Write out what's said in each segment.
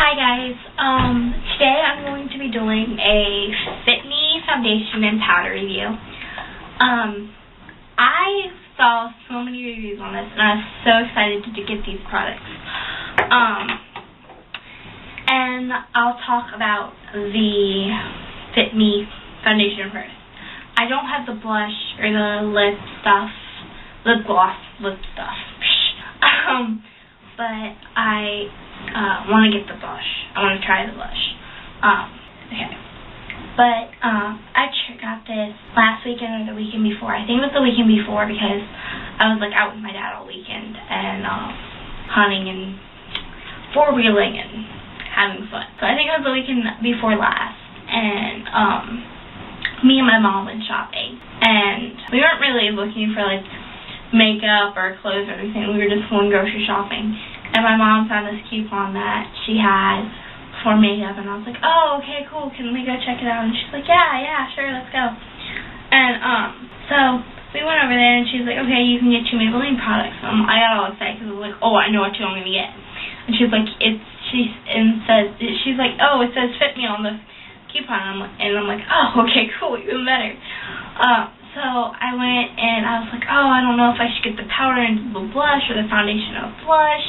Hi guys, today I'm going to be doing a Fit Me foundation and powder review. I saw so many reviews on this and I was so excited to get these products. And I'll talk about the Fit Me foundation first. I don't have the blush or the lip gloss stuff. But I want to get the blush. I want to try the blush. Okay. But I got this last weekend or the weekend before. I think it was the weekend before because I was like out with my dad all weekend and hunting and four-wheeling and having fun. So I think it was the weekend before last. And me and my mom went shopping. And we weren't really looking for like makeup or clothes or anything. We were just going grocery shopping. And my mom found this coupon that she had for makeup, and I was like, oh, okay, cool, can we go check it out? And she's like, yeah, sure, let's go. And so we went over there, and she's like, okay, you can get 2 Maybelline products. I got all excited because I was like, oh, I know what 2 I'm going to get. And she's like, she's like, oh, it says Fit Me on the coupon. And I'm like, oh, okay, cool, even better. So I went and I was like, oh, I don't know if I should get the powder and the blush or the foundation and blush.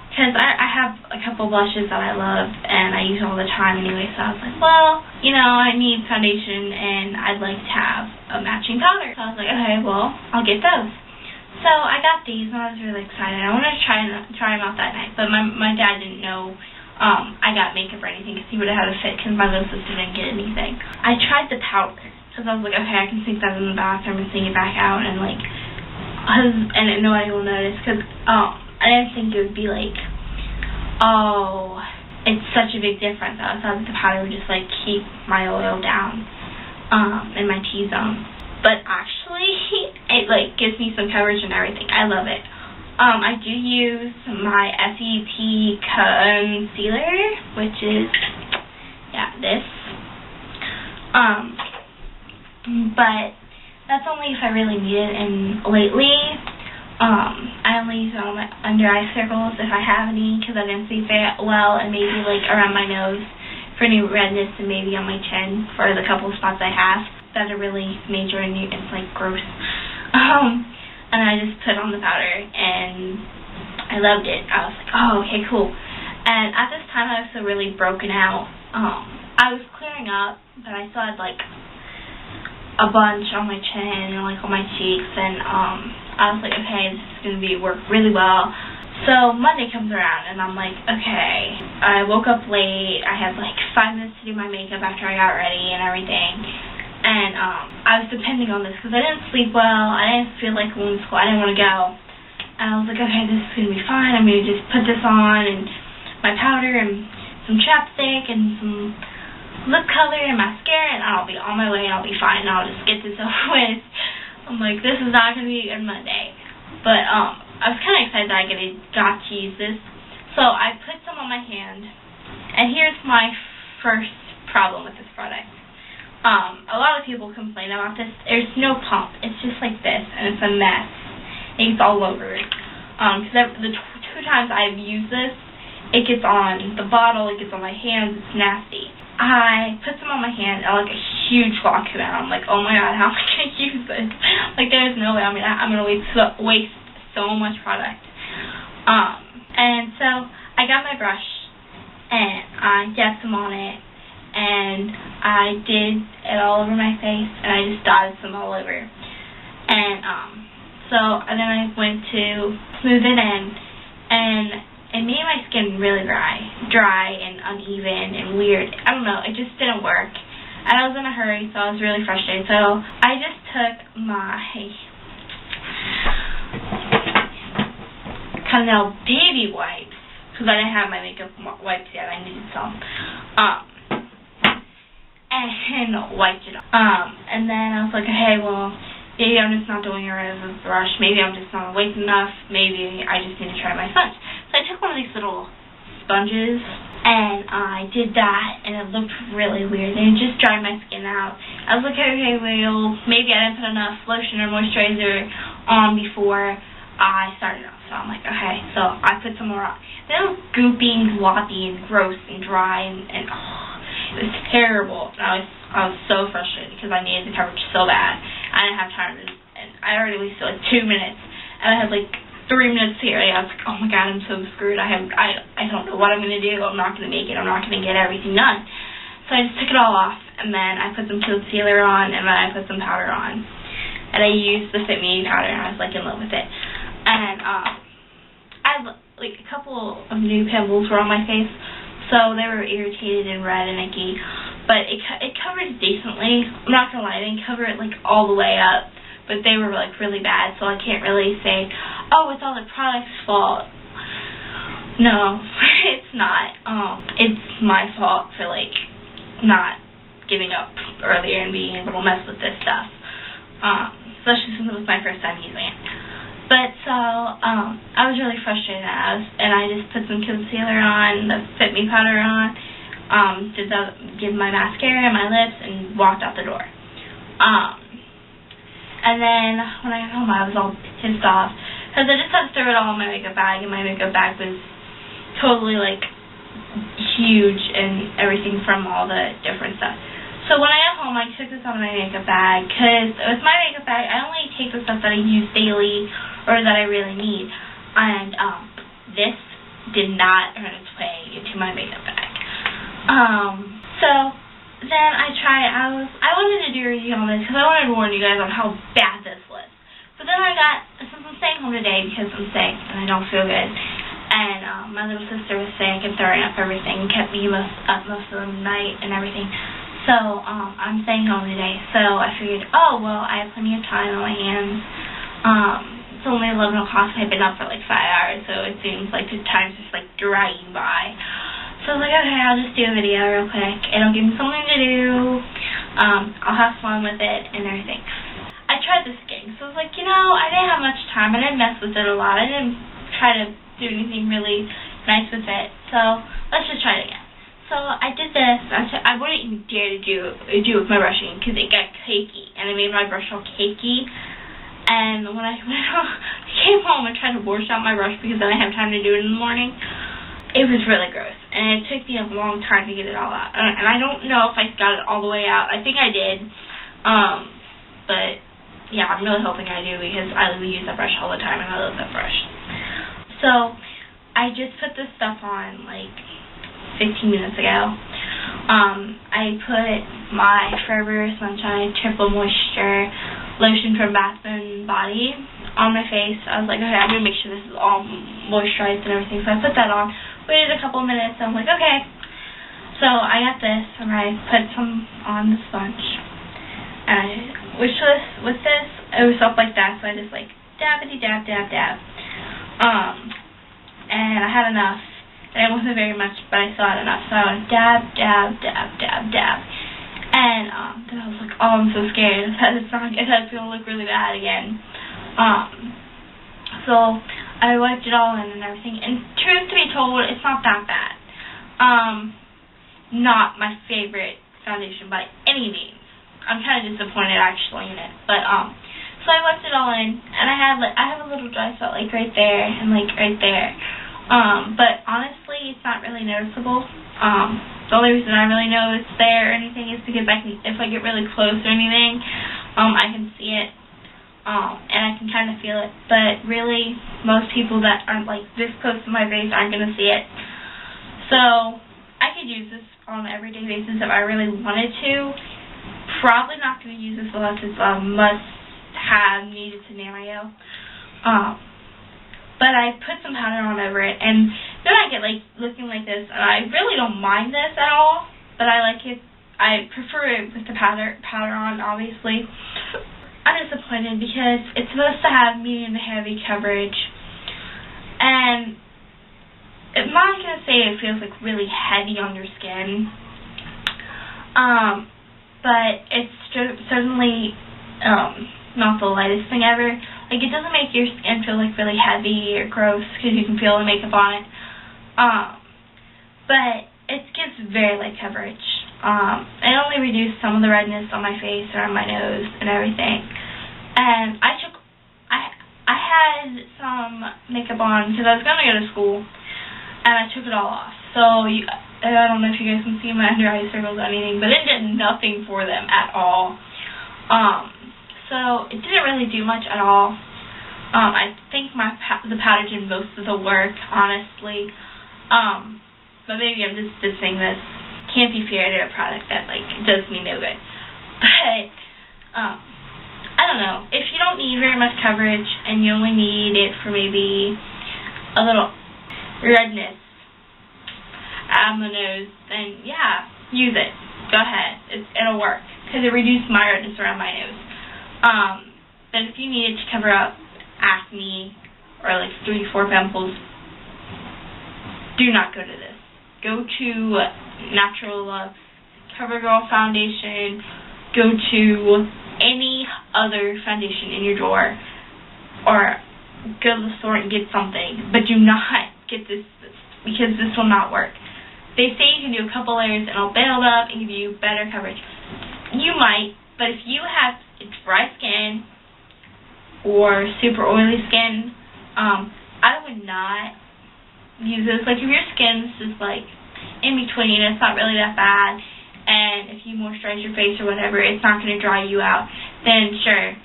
Because I have a couple blushes that I love and I use all the time anyway. So I was like, well, you know, I need foundation and I'd like to have a matching powder. So I was like, okay, well, I'll get those. So I got these and I was really excited. I wanted to try them out that night. But my dad didn't know I got makeup or anything because he would have had a fit because my little sister didn't get anything. I tried the powder. Because I was like, okay, I can sneak that in the bathroom and sneak it back out, and like, and nobody will notice, because I didn't think it would be like, oh, it's such a big difference. I thought that the powder would just like keep my oil down in my T-zone, but actually, it like gives me some coverage and everything. I love it. I do use my SEP concealer, which is this. But that's only if I really need it, and lately, I only use it on my under eye circles if I have any, because I didn't sleep very well, and maybe like around my nose for any redness, and maybe on my chin for the couple spots I have that are really major and it's like gross. And I just put on the powder, and I loved it. I was like, oh, okay, cool. And at this time, I was so really broken out. I was clearing up, but I still had like a bunch on my chin and like on my cheeks, and I was like, okay, this is gonna work really well. So Monday comes around and I'm like, okay, I woke up late. I had like 5 minutes to do my makeup after I got ready and everything, and I was depending on this because I didn't sleep well. I didn't feel like going to school. I didn't want to go, and I was like, okay, this is gonna be fine. I'm gonna just put this on and my powder and some chapstick and some lip color and mascara, and I'll be on my way, and I'll be fine, and I'll just get this over with. I'm like, this is not going to be a good Monday. But I was kind of excited that I got to use this. So I put some on my hand, and here's my first problem with this product. A lot of people complain about this. There's no pump. It's just like this, and it's a mess. It's all over. Because the 2 times I've used this, it gets on the bottle, it gets on my hands, it's nasty. I put some on my hand and like a huge block came out. I'm like, oh my god, how am I going to use this? Like, there's no way. I mean, I'm going to waste so much product. And so I got my brush and I dabbed some on it, and I did it all over my face, and I just dotted some all over. And and then I went to smooth it in, and it made my skin really dry and uneven and weird. I don't know, it just didn't work. And I was in a hurry, so I was really frustrated. So I just took my Cottonelle baby wipes, because I didn't have my makeup wipes yet, I needed some, and wiped it off. And then I was like, hey, well, maybe I'm just not doing it right with the brush, maybe I'm just not awake enough, maybe I just need to try my sponge. So I took one of these little sponges, and I did that, and it looked really weird, and it just dried my skin out. I was like, okay, well, maybe I didn't put enough lotion or moisturizer on before, I started off, so I'm like, okay, so I put some more on. Then it was goopy and sloppy and gross and dry, and it was terrible. And I was so frustrated because I needed the coverage so bad. I didn't have time, and I already wasted like 2 minutes, and I had like 3 minutes here. And I was like, oh my god, I'm so screwed. I don't know what I'm gonna do. I'm not gonna make it. I'm not gonna get everything done. So I just took it all off, and then I put some concealer on, and then I put some powder on, and I used the Fit Me powder, and I was like in love with it. And I had like a couple of new pimples were on my face, so they were irritated and red and icky, but it covered it decently. I'm not gonna lie, I didn't cover it like all the way up, but they were like really bad, so I can't really say, oh, it's all the product's fault. No, it's not. It's my fault for like not giving up earlier and being able to mess with this stuff, especially since it was my first time using it. But so, I was really frustrated, and I just put some concealer on, the Fit Me powder on, did my mascara and my lips, and walked out the door. And then, when I got home, I was all pissed off, because I just had to throw it all in my makeup bag, and my makeup bag was totally, like, huge, and everything from all the different stuff. So when I got home, I took this out of my makeup bag, because with my makeup bag, I only take the stuff that I use daily, or that I really need, and this did not earn its way into my makeup bag. So then I wanted to do a review on this because I wanted to warn you guys on how bad this was. But then since I'm staying home today because I'm sick and I don't feel good, and my little sister was sick and throwing up everything, and kept me up most of the night and everything. So I'm staying home today. So I figured, oh well, I have plenty of time on my hands. It's only 11 o'clock, I've been up for like 5 hours, so it seems like the time's just like dragging by. So I was like, okay, I'll just do a video real quick. It'll give me something to do. I'll have fun with it and everything. I tried this game, so I was like, you know, I didn't have much time. I didn't mess with it a lot. I didn't try to do anything really nice with it. So let's just try it again. So I did this. I wouldn't even dare to do it with my brushing because it got cakey, and it made my brush all cakey. And when I came home and tried to wash out my brush because then I have time to do it in the morning, it was really gross. And it took me a long time to get it all out. And I don't know if I got it all the way out. I think I did. But, yeah, I'm really hoping I do because I use that brush all the time and I love that brush. So, I just put this stuff on, like, 15 minutes ago. I put my Forever Sunshine Triple Moisture lotion from Bath & Body on my face. I was like, okay, I'm going to make sure this is all moisturized and everything. So I put that on, waited a couple of minutes, and I'm like, okay. So I got this, and I put some on the sponge. And with this, it was up like that, so I just like dabbity-dab, dab. And I had enough. And it wasn't very much, but I still had enough. So I went dab. And then I was like, oh, I'm so scared that it's going to look really bad again. So I wiped it all in and everything. And truth to be told, it's not that bad. Not my favorite foundation by any means. I'm kind of disappointed actually in it. But so I wiped it all in, and I have a little dry spot like right there and like right there. But honestly, it's not really noticeable. The only reason I really know it's there or anything is because if I get really close or anything, I can see it, and I can kind of feel it. But really, most people that aren't like this close to my face aren't going to see it. So I could use this on an everyday basis if I really wanted to. Probably not going to use this unless it's a must-have needed scenario. But I put some powder on over it, and then I get like looking like this, and I really don't mind this at all, but I like it. I prefer it with the powder on, obviously. I'm disappointed because it's supposed to have medium to heavy coverage, and I'm not going to say it feels like really heavy on your skin, but it's certainly not the lightest thing ever. Like, it doesn't make your skin feel, like, really heavy or gross because you can feel the makeup on it. But it gives very light coverage. It only reduced some of the redness on my face or on my nose and everything. And I had some makeup on because I was going to go to school, and I took it all off. So, I don't know if you guys can see my under eye circles or anything, but it did nothing for them at all. So, it didn't really do much at all. I think the powder did most of the work, honestly. But maybe I'm just saying this. Can't be fair to a product that, like, does me no good. But, I don't know. If you don't need very much coverage, and you only need it for maybe a little redness on the nose, then, yeah, use it. Go ahead. It'll work. Because it reduced my redness around my nose. But if you need it to cover up acne or like 3 to 4 pimples, do not go to this. Go to Natural Luxe, CoverGirl foundation, go to any other foundation in your drawer, or go to the store and get something, but do not get this because this will not work. They say you can do a couple layers and it'll build up and give you better coverage. You might, but if you have dry skin or super oily skin, I would not use this. Like, if your skin's just like in between, it's not really that bad, and if you moisturize your face or whatever, it's not going to dry you out, then sure,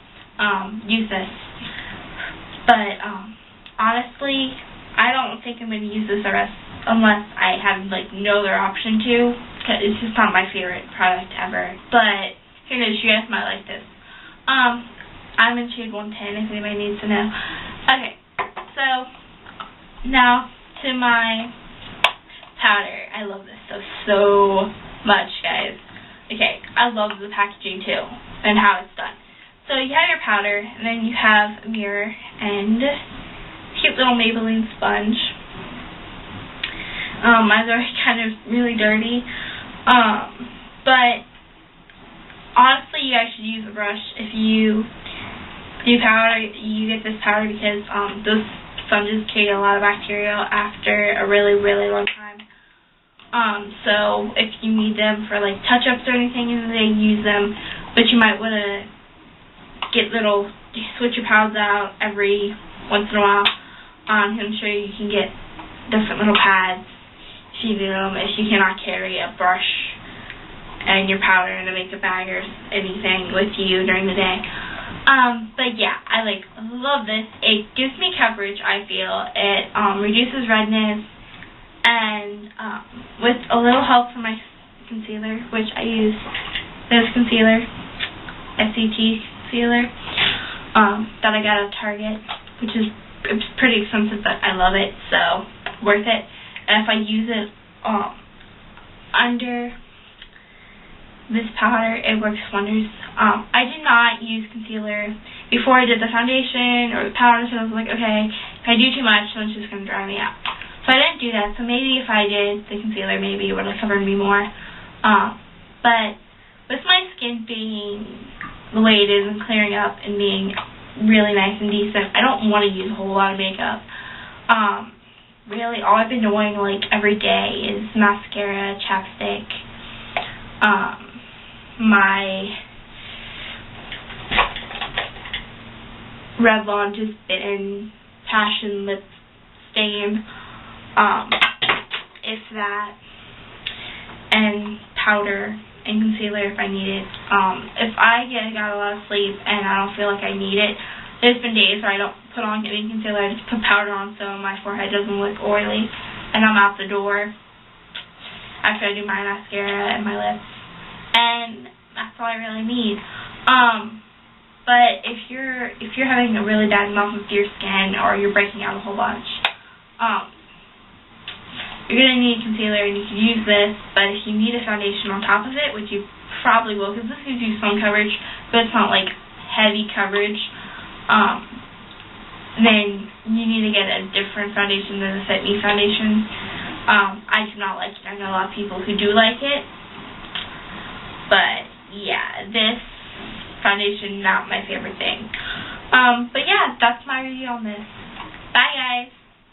use this. But honestly, I don't think I'm going to use this unless I have like no other option to, because it's just not my favorite product ever. But who knows, you guys might like this. I'm in shade 110 if anybody needs to know. Okay, so now to my powder. I love this so much, guys. Okay, I love the packaging too and how it's done. So you have your powder, and then you have a mirror and cute little Maybelline sponge. Mine's already kind of really dirty, but honestly, you guys should use a brush. If you do powder, you get this powder because those sponges create a lot of bacteria after a really, really long time. So if you need them for like touch-ups or anything in the day, use them. But you might want to switch your powders out every once in a while. I'm sure you can get different little pads if you do them, if you cannot carry a brush and your powder in a makeup bag or anything with you during the day. But yeah, I love this. It gives me coverage, I feel. It reduces redness, and with a little help from my concealer, which I use this concealer, SCT concealer, that I got at Target, which is it's pretty expensive, but I love it, so worth it. And if I use it under this powder, it works wonders. I did not use concealer before I did the foundation or the powder, so I was like, okay, if I do too much, then it's just going to dry me out. So I didn't do that, so maybe if I did the concealer, maybe it would have covered me more. But with my skin being the way it is and clearing up and being really nice and decent, I don't want to use a whole lot of makeup. Really, all I've been doing, like, every day is mascara, chapstick, my Revlon Just Bitten Passion Lip Stain, if that, and powder and concealer if I need it. If I got a lot of sleep and I don't feel like I need it, there's been days where I don't put on any concealer, I just put powder on so my forehead doesn't look oily, and I'm out the door after I do my mascara and my lips, and that's all I really need. But if you're having a really bad month with your skin, or you're breaking out a whole bunch, you're going to need concealer, and you can use this. But if you need a foundation on top of it, which you probably will, because this gives you some coverage, but it's not like heavy coverage, then you need to get a different foundation than the Fit Me foundation. I do not like it. I know a lot of people who do like it, but yeah, this foundation, not my favorite thing. But yeah, that's my review on this. Bye, guys.